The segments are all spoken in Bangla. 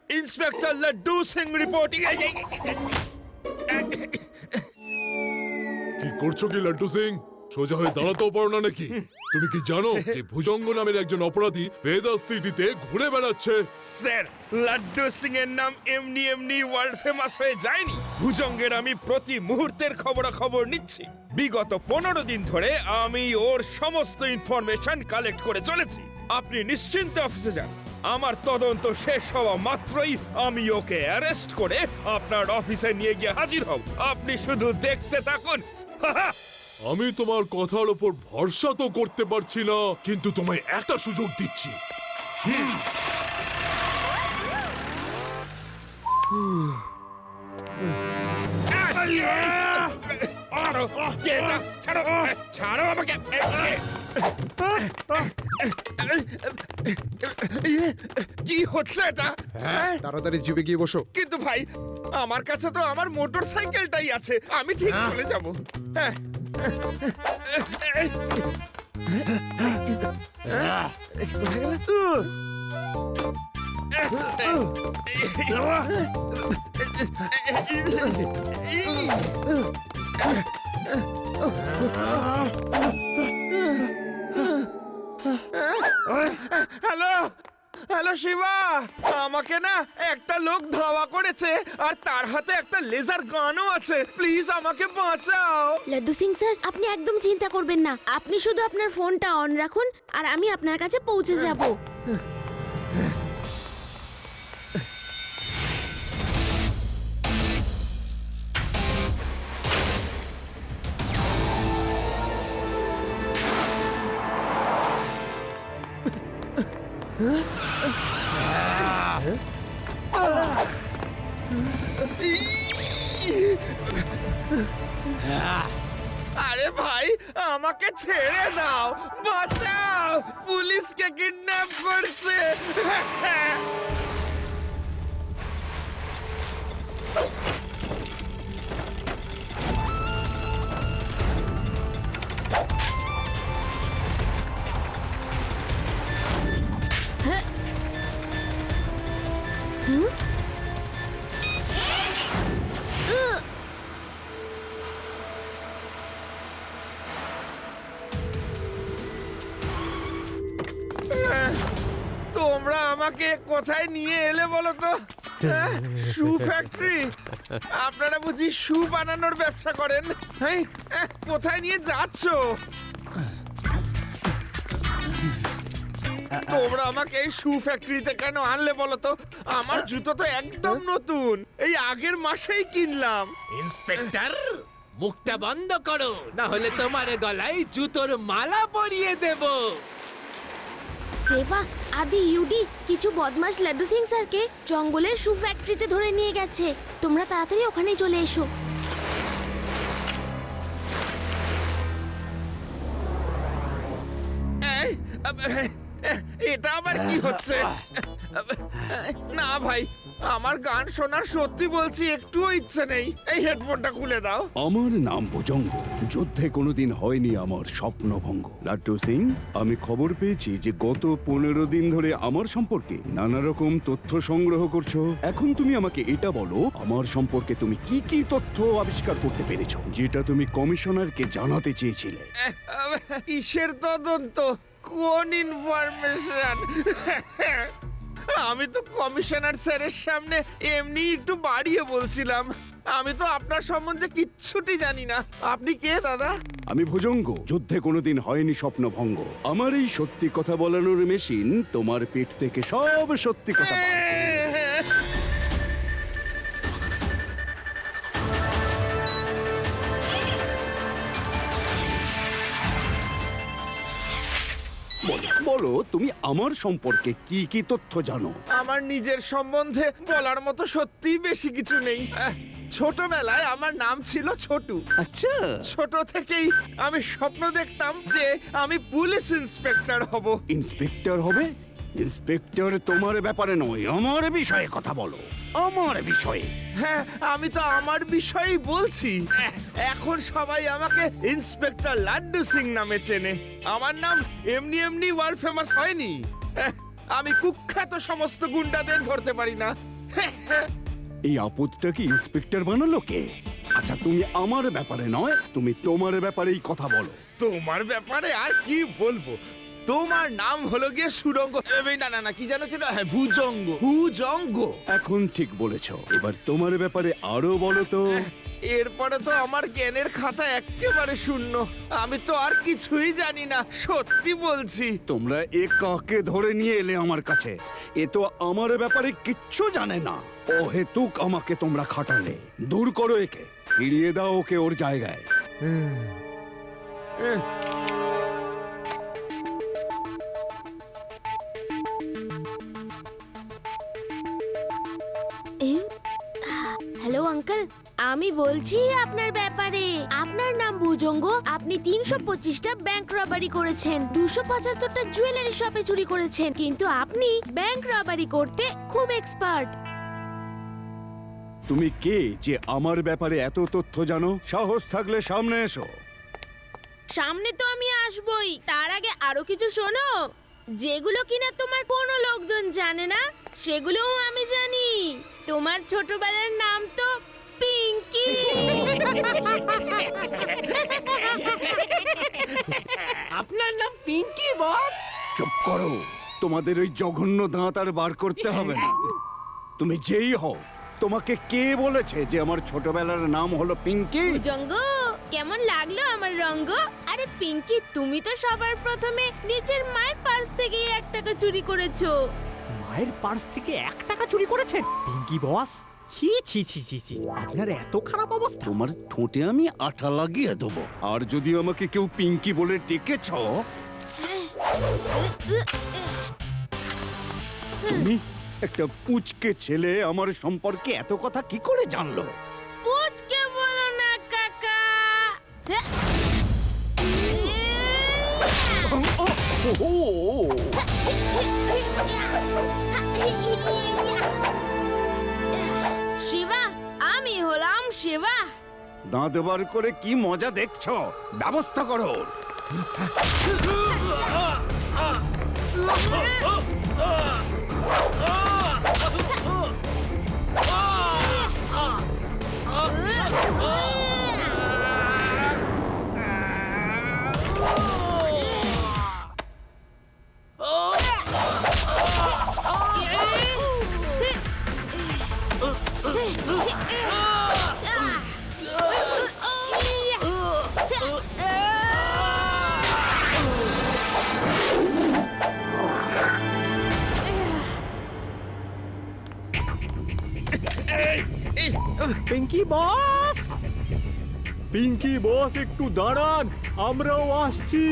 Inspector laddu Singh reporting. কি করছো কি লাড্ডু সিং? সোজা হয়ে দাঁড়াতেও পারো না নাকি? তুমি কি জানো যে ভুজঙ্গ নামের একজন অপরাধী ভেদাস সিটিতে ঘুরে বেড়াচ্ছে? স্যার, লাড্ডু সিং এর নাম এমনি এমনি ওয়ার্ল্ড ফেমাস হয়ে যায়নি। ভুজঙ্গের আমি প্রতি মুহূর্তের খবরাখবর নিচ্ছি। বিগত 15 দিন ধরে আমি ওর সমস্ত ইনফরমেশন কালেক্ট করে চলেছি। আপনি নিশ্চিন্তে অফিসে যান। আমার তদন্ত শেষ হওয়া মাত্রই আমি ওকে অ্যারেস্ট করে আপনার অফিসে নিয়ে গিয়ে হাজির হব। আপনি শুধু দেখতে থাকুন। আমি তোমার কথার উপর ভরসা তো করতে পারছি না, কিন্তু তোমায় একটা সুযোগ দিচ্ছি। ছাড়ো, কে এটা? ছাড়ো, ছাড়ো আমাকে। কি হচ্ছে এটা? তাড়াতাড়ি জিপে গিয়ে বসো। কিন্তু ভাই, আমার কাছে তো আমার মোটর সাইকেলটাই আছে, আমি ঠিক চলে যাব। হ্যাঁ, কোথায় গেল? হ্যালো হ্যালো শিবা, আমাকে না একটা লোক ধাওয়া করেছে, আর তার হাতে একটা লেজার গানও আছে। প্লিজ আমাকে বাঁচাও। লাড্ডু সিং স্যার, আপনি একদম চিন্তা করবেন না। আপনি শুধু আপনার ফোনটা অন রাখুন আর আমি আপনার কাছে পৌঁছে যাব। আরে ভাই, আমাকে ছেড়ে দাও, বাঁচাও, পুলিশকে কিডন্যাপ করছে। তোমরা আমাকে কোথায় নিয়ে এলে বলো তো? শু ফ্যাক্টরি? আপনারা বুঝি শু বানানোর ব্যবসা করেন? হ্যাঁ, কোথায় নিয়ে যাচ্ছ? তোমরা আমাকে এই শু ফ্যাক্টরিতে কেন আনলে বলো তো? আমার জুতো তো একদম নতুন, এই আগের মাসেই কিনলাম। ইন্সপেক্টর, মুখটা বন্ধ করো, না হলে তোমার গলায় জুতোর মালা পরিয়ে দেব। রেবা, আদি, ইউডি কিছু বদমাশ লাড্ডু সিং স্যারকে জঙ্গলের শু ফ্যাক্টরিতে ধরে নিয়ে গেছে। তোমরা তাড়াতাড়ি ওখানে চলে এসো। এই, এটা আবার কি হচ্ছে? না ভাই, আমার গান শোনার সত্যি বলছি একটুও ইচ্ছে নেই। এই হেডফোনটা খুলে দাও। আমার নাম ভুজঙ্গ। যুদ্ধে কোনোদিন হয়নি আমার স্বপ্নভঙ্গ। লাড্ডু সিং, আমি খবর পেয়েছি যে গত 15 দিন ধরে আমার সম্পর্কে নানা রকম তথ্য সংগ্রহ করছো। এখন তুমি আমাকে এটা বলো, আমার সম্পর্কে তুমি কি কি তথ্য আবিষ্কার করতে পেরেছো, যেটা তুমি কমিশনারকে জানাতে চেয়েছিলে? কিসের তদন্ত? কোন ইনফরমেশন? আমি তো কমিশনার স্যারের সামনে এমনি একটু বাড়িয়ে বলছিলাম। আমি তো আপনার সম্বন্ধে কিচ্ছুটি জানি না। আপনি কে দাদা? আমি ভুজঙ্গ। যুদ্ধে কোনোদিন হয়নি স্বপ্নভঙ্গ। আমার এই সত্যি কথা বলানোর মেশিন তোমার পেট থেকে সব সত্যি কথা বার করবে। বলো, বলো, তুমি আমার সম্পর্কে কি কি তথ্য জানো? আমার নিজের সম্বন্ধে বলার মতো সত্যিই বেশি কিছু নেই। ছোটবেলায় আমার নাম ছিল ছোটু। আচ্ছা, ছোট থেকেই আমি স্বপ্ন দেখতাম যে আমি পুলিশ ইন্সপেক্টর হব। ইন্সপেক্টর হবে? ইন্সপেক্টর তোমার ব্যাপারে নয়, আমার বিষয়ে কথা বলো। আমার বিষয়ে। হ্যাঁ, আমি তো আমার বিষয়েই বলছি। এখন সবাই আমাকে ইন্সপেক্টর লাড্ডু সিং নামে চেনে। আমার নাম এমনি এমনি ওয়ার্ল্ড ফেমাস হয়নি। আমি কুখ্যাত সমস্ত গুন্ডাদের ধরতে পারি না, এই আপদটা কি ইন্সপেক্টর বানালো কে? আচ্ছা, তুমি আমার ব্যাপারে নয়, তুমি তোমার ব্যাপারেই কথা বলো। তোমার ব্যাপারে আর কি বলবো? তোমার নাম হলো গিয়ে সুরঙ্গ, না না না, কি জানো ছিল? হ্যাঁ, ভুজঙ্গ। ভুজঙ্গ। এখন ঠিক বলেছ। এবার তোমার ব্যাপারে আরো বলো তো। এরপরে তো আমার জ্ঞানের খাতা একেবারে শূন্য। আমি তো আর কিছুই জানি না, সত্যি বলছি। তোমরা এ কাকে ধরে নিয়ে এলে আমার কাছে? এ তো আমার ব্যাপারে কিচ্ছু জানে না। অহেতুক আমাকে তোমরা খাটালে। দূর করো একে, ফিরিয়ে দাও ওকে ওর জায়গায়। হ্যালো আঙ্কেল, আমি বলছি আপনার ব্যাপারে। আপনার নাম ভুজঙ্গ। আপনি 325টা ব্যাংক রবারি করেছেন, 275টা জুয়েলারি শপে চুরি করেছেন, কিন্তু আপনি ব্যাংক রবারি করতে খুব এক্সপার্ট। তুমি কে যে আমার ব্যাপারে এত তথ্য জানো? সাহস থাকলে সামনে এসো। সামনে তো আমি আসবই, তার আগে আরো কিছু শোনো, যেগুলো কিনা তোমার কোনো লোকজন জানে না সেগুলোও আমি জানি। তোমার ছোটবেলার নাম তো পিঙ্কি। আপনার নাম পিঙ্কি বস? চুপ করো, তোমাদের ওই জঘন্য দাঁত আর বার করতে হবে না। তুমি যেই হও, তোমাকে কে বলেছে যে আমার ছোটবেলার নাম হলো পিঙ্কি? ভুজঙ্গ, কেমন লাগলো আমার রঙ্গ? আরে পিঙ্কি, তুমি তো সবার প্রথমে নিচের মায়ের পার্স থেকে 1 টাকা চুরি করেছো। মায়ের পার্স থেকে 1 টাকা চুরি করেছেন পিঙ্কি বস? ছি ছি ছি ছি ছি, আপনার এত খারাপ অবস্থা? তোমার ঠোঁটে আমি আঠা লাগিয়ে দেবো। আর যদি আমাকে কেউ পিঙ্কি বলে ডেকেছ, তুমি একটা পুচকে ছেলে আমার সম্পর্কে এত কথা কি করে জানলো? পুচকে বলো না কাকা। শিবা, আমি হলাম শিবা। দাঁত বার করে কি মজা দেখছো? ব্যবস্থা করো। পিঙ্কি বস, পিঙ্কি বস একটু দাঁড়ান, আমরাও আসছি।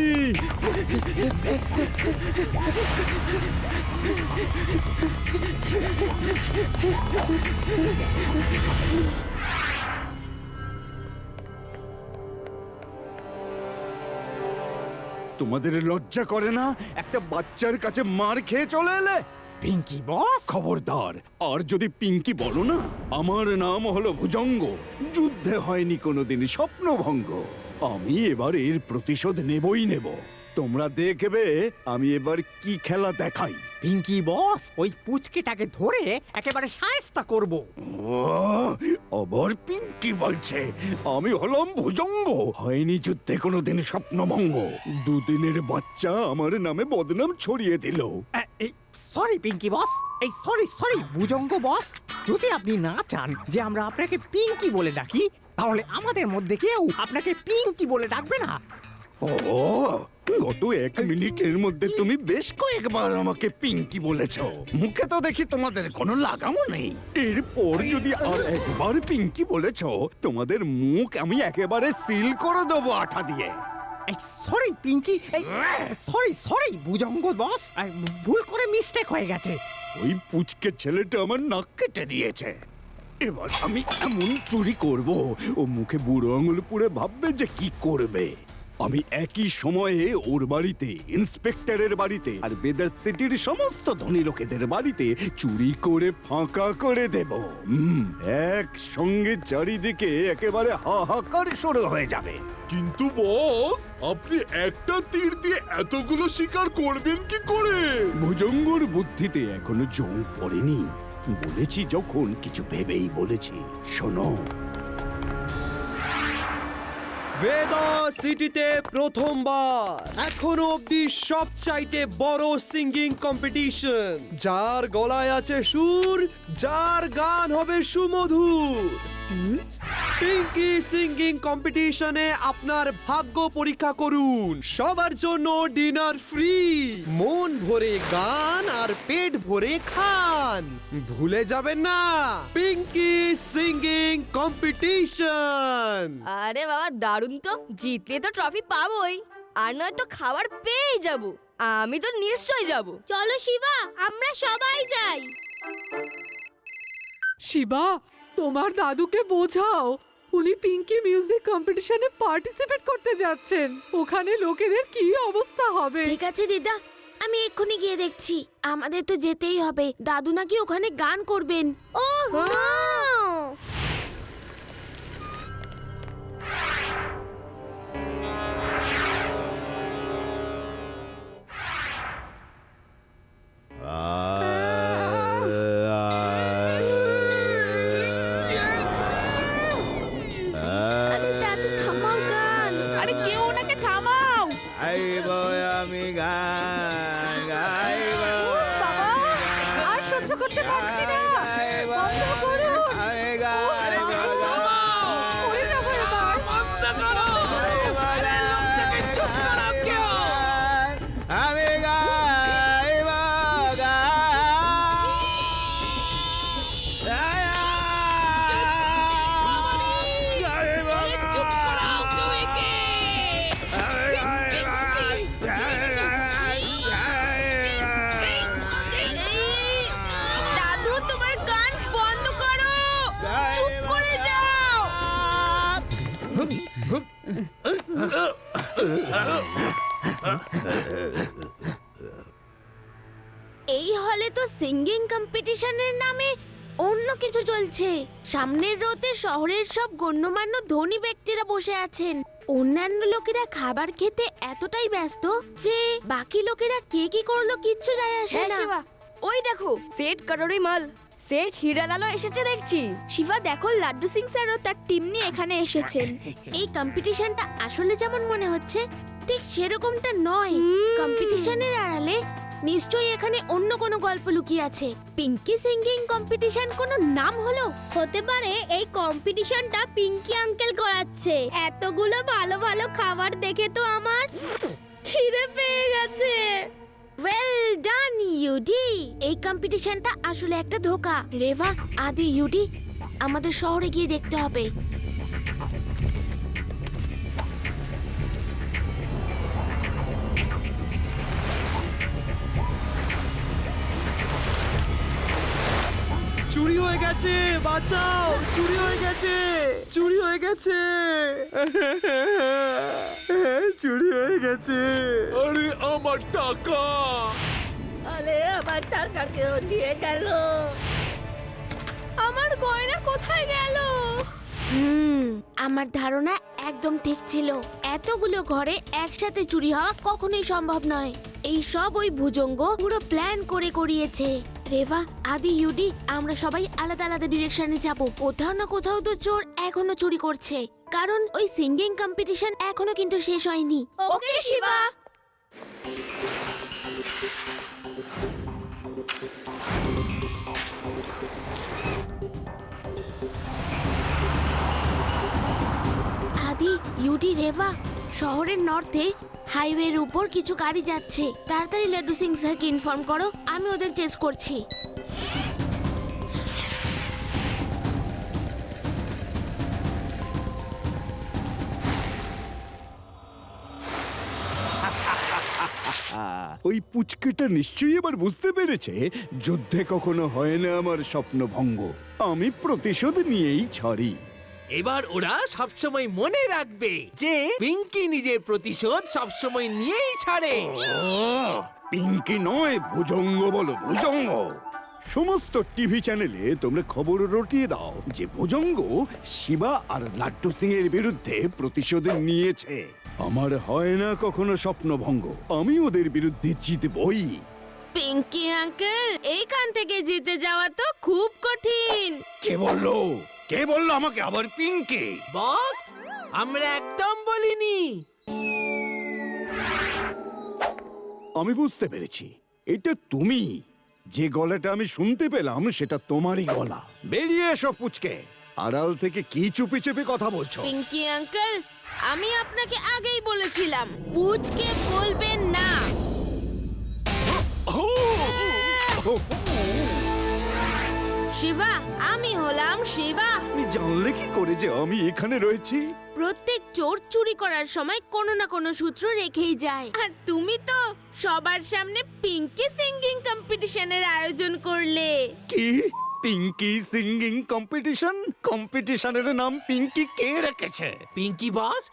তোমাদের লজ্জা করে না? একটা বাচ্চার কাছে মার খেয়ে চলে এলে। পিঙ্কি বস, খবরদার, আর যদি পিঙ্কি বলো না। আমার নাম হলো ভুজঙ্গ। যুদ্ধে হয়নি কোনোদিন স্বপ্নভঙ্গ। আমি এবার এর প্রতিশোধ নেবই নেব। তোমরা দেখবে আমি এবার কি খেলা দেখাই। পিঙ্কি বস, ওই পুচকেটাকে ধরে একেবারে শায়েস্তা করব। ও, আবার পিঙ্কি বলছে। আমি হলাম ভুজঙ্গ। হয়নি যুদ্ধে কোনোদিন স্বপ্নভঙ্গ। 2 দিনের বাচ্চা আমার নামে বদনাম ছড়িয়ে দিল। সরি পিঙ্কি বস, এই সরি সরি ভুজঙ্গ বস। যদি আপনি না চান যে আমরা আপনাকে পিঙ্কি বলে ডাকি, তাহলে আমাদের মধ্যে কেউ আপনাকে পিঙ্কি বলে ডাকবে না। ও, গত 1 মিনিটের মধ্যে তুমি বেশ কয়েকবার আমাকে পিঙ্কি বলেছ। মুখে তো দেখি তোমাদের কোনো লাগামও নেই। এরপর যদি আর একবার পিঙ্কি বলেছ, তোমাদের মুখ আমি একেবারে সিল করে দেবো আঠা দিয়ে। এই সরি পিঙ্কি, এই সরি সরি ভুজঙ্গ বস, ভুল করে মিস্টেক হয়ে গেছে। ওই পুচকে ছেলেটা আমার নাক কেটে দিয়েছে। এবার আমি এমন চুরি করব, ও মুখে বুড়ো আঙুল পুড়ে ভাববে যে কি করবে। আমি একই সময়ে ওর বাড়িতে, ইন্সপেক্টরের বাড়িতে আর বেদার সিটির সমস্ত ধনী লোকেদের বাড়িতে চুরি করে ফাঁকা করে দেব। একসঙ্গে চারিদিকে একেবারে হাহাকার শুরু হয়ে যাবে। কিন্তু বস, আপনি একটা তীর দিয়ে এতগুলো শিকার করবেন কি করে? ভুজঙ্গর বুদ্ধিতে এখনো জং পড়েনি। বলেছি যখন কিছু ভেবেই বলেছি। শোনো, ভেদা সিটিতে প্রথমবার এখনো অব্দি সবচাইতে বড় সিঙ্গিং কম্পিটিশন, যার গলায় আছে সুর, যার গান হবে সুমধুর। পিঙ্কি সিঙ্গিং কম্পিটিশনে আপনার ভাগ্য পরীক্ষা করুন। সবার জন্য ডিনার ফ্রি, মন ভরে গান আর পেট ভরে খান। ভুলে যাবেন না, পিঙ্কি সিঙ্গিং কম্পিটিশন। আরে বাবা দারুণ তো, জিতলে তো ট্রফি পাবোই, আর নয় তো খাবার পেয়েই যাব। আমি তো নিশ্চয়ই যাব। চলো শিবা, আমরা সবাই যাই। শিবা, তোমার দাদুকে বোঝাও, উনি পিঙ্কি মিউজিক কম্পিটিশনে পার্টিসিপেট করতে যাচ্ছেন। ওখানে লোকেদের কি অবস্থা হবে। ঠিক আছে দিদা, আমি এক্ষুনি গিয়ে দেখছি। আমাদের তো যেতেই হবে, দাদু নাকি ওখানে গান করবেন। ও আরে দাদু থামাও গান। আরে কেউ ওনাকে থামাও। আমি গান গাইব, আর সহ্য করতে পারছি না, বন্ধ করুন। আমি গাইব, মরে যাবো এবার। বন্ধ করো। আরে লোকটাকে চুপ করাও কেউ। আমি গাইব আরে চুপ করাও কেউ একে। দাদু তোমার গান বন্ধ করো, চুপ করে যাও। এই হলে তো সিঙ্গিং কম্পিটিশনের নামে অন্য কিছু চলছে। সামনের রোতে শহরের সব গণ্যমান্য ধনী ব্যক্তিরা বসে আছেন। অন্যান্য লোকেরা খাবার খেতে এতটাই ব্যস্ত যে বাকি লোকেরা কে কি করলো কিচ্ছু যায় আসে হ্যাঁ না। শিবা, ওই দেখো সেট করোরি মাল, সেট হিরালালও এসেছে দেখছি। শিবা দেখো, লাড্ডু সিং স্যারও তার টিম নিয়ে এখানে এসেছেন। এই কম্পিটিশনটা আসলে যেমন মনে হচ্ছে ঠিক সেরকমটা নয়। কম্পিটিশনের আড়ালে নিশ্চয়ই এখানে অন্য কোনো গল্প লুকিয়ে আছে। পিঙ্কি সিঙ্গিং কম্পিটিশন কোনো নাম হলো? হতে পারে এই কম্পিটিশনটা পিঙ্কি আঙ্কেল করাচ্ছে। এতগুলো ভালো ভালো খাবার দেখে তো আমার খিদে পেয়ে গেছে। Well done UD. এই কম্পিটিশনটা আসলে একটা ধোঁকা। রেভা, আদি, ইউডি, আমাদের শহরে গিয়ে দেখতে হবে। চুরি হয়ে গেছে, বাঁচাও, চুরি হয়ে গেছে, চুরি হয়ে গেছে, চুরি হয়ে গেছে। আরে আমার টাকা! আরে আমার টাকা কেউ নিয়ে গেল। আমার গয়না কোথায় গেল? আমার ধারণা একদম ঠিক ছিল। এতগুলো ঘরে একসাথে চুরি হওয়া কখনোই সম্ভব নয়। এই সব ওই ভুজঙ্গ পুরো প্ল্যান করে করিয়েছে। রেভা, আদি, ইউডি, আমরা সবাই আলাদা আলাদা ডিরেকশনে যাব। কোথাও না কোথাও তো চোর এখনো চুরি করছে, কারণ ওই সিঙ্গিং কম্পিটিশন এখনো কিন্তু শেষ হয়নি। ওকে শিবা। আদি, ইউডি, রেভা, শহরের নর্থে হাইওয়ের উপর কিছু গাড়ি যাচ্ছে। তাড়াতাড়ি লাড্ডু সিং স্যারকে ইনফর্ম করো, আমি ওদের চেস করছি। ওই পুচকেটা নিশ্চয়ই এবার বুঝতে পেরেছে যুদ্ধে কখনো হয় না আমার স্বপ্নভঙ্গ। আমি প্রতিশোধ নিয়েই ছাড়ি। এবার ওরা সবসময় মনে রাখবে যে পিঙ্কি নিজের প্রতিশোধ সবসময় নিয়েই ছাড়ে। পিঙ্কি নয়, ভুজঙ্গ বলো, ভুজঙ্গ। সমস্ত টিভি চ্যানেলে তোমরা খবর রটিয়ে দাও যে ভুজঙ্গ শিবা আর লাড্ডু সিং এর বিরুদ্ধে প্রতিশোধ নিয়েছে। আমার হয় না কখনো স্বপ্নভঙ্গ, আমি ওদের বিরুদ্ধে জিতবই। পিঙ্কি আঙ্কেল এইখান থেকে জিতে যাওয়া তো খুব কঠিন। কে বললো আমাকে আবার পিঙ্কি? বস আমরা একদম বলিনি। আমি বুঝতে পেরেছি, এটা তুমি। যে গলাটা আমি শুনতে পেলাম সেটা তোমারই গলা। বেরিয়ে এসো পুচকে, আড়াল থেকে কি চুপি চুপি কথা বলছো? পিঙ্কি আঙ্কেল, আমি আপনাকে আগেই বলেছিলাম পুচকে বলবেন না। শিবা, আমি হলাম শিবা। তুমি জানলে কি করে যে আমি এখানে রয়েছি? প্রত্যেক চোর চুরি করার সময় কোনো না কোনো সূত্র রেখেই যায়, আর তুমি তো সবার সামনে পিঙ্কি সিঙ্গিং কম্পিটিশনের আয়োজন করলে। কি পিঙ্কি সিঙ্গিং কম্পিটিশন? কম্পিটিশনের নাম পিঙ্কি কে রেখেছে? পিঙ্কি বস,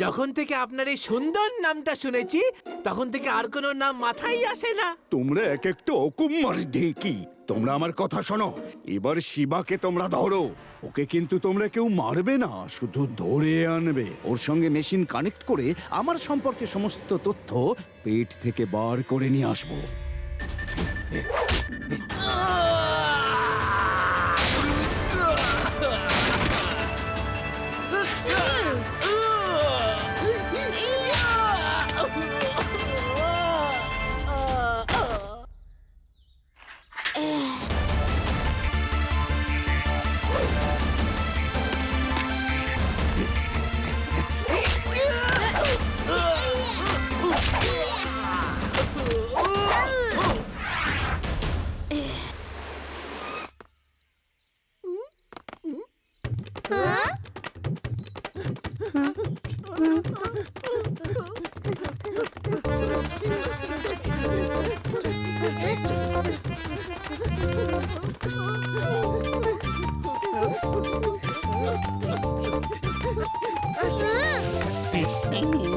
যখন থেকে আপনার এই সুন্দর নামটা শুনেছি তখন থেকে আর কোনো নাম মাথায় আসে না। তোমরা এক একটা অকুমার ঢেকি। তোমরা আমার কথা শোনো, এবার শিবাকে তোমরা ধরো। ওকে কিন্তু তোমরা কেউ মারবে না, শুধু ধরে আনবে। ওর সঙ্গে মেশিন কানেক্ট করে আমার সম্পর্কে সমস্ত তথ্য পেট থেকে বার করে নিয়ে আসবো।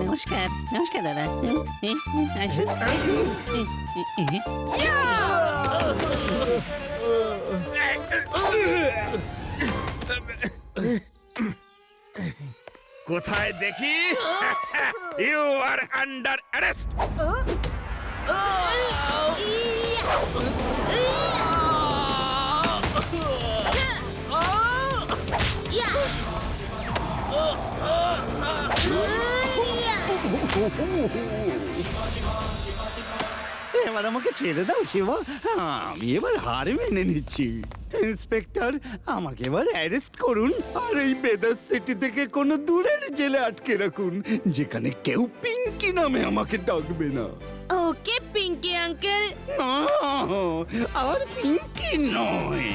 নমস্কার নমস্কার দাদা। কোথায় দেখি? You are under arrest. এবার আমাকে ছেড়ে দাও শিবা, আমি এবার হার মেনে নিচ্ছি। ইন্সপেক্টর, আমাকে এবার অ্যারেস্ট করুন আর এই বেদার সিটি থেকে কোনো দূরের জেলে আটকে রাখুন, যেখানে কেউ পিঙ্কি নামে আমাকে ডাকবে না। ওকে পিঙ্কি আঙ্কেল। না, আর পিঙ্কি নয়।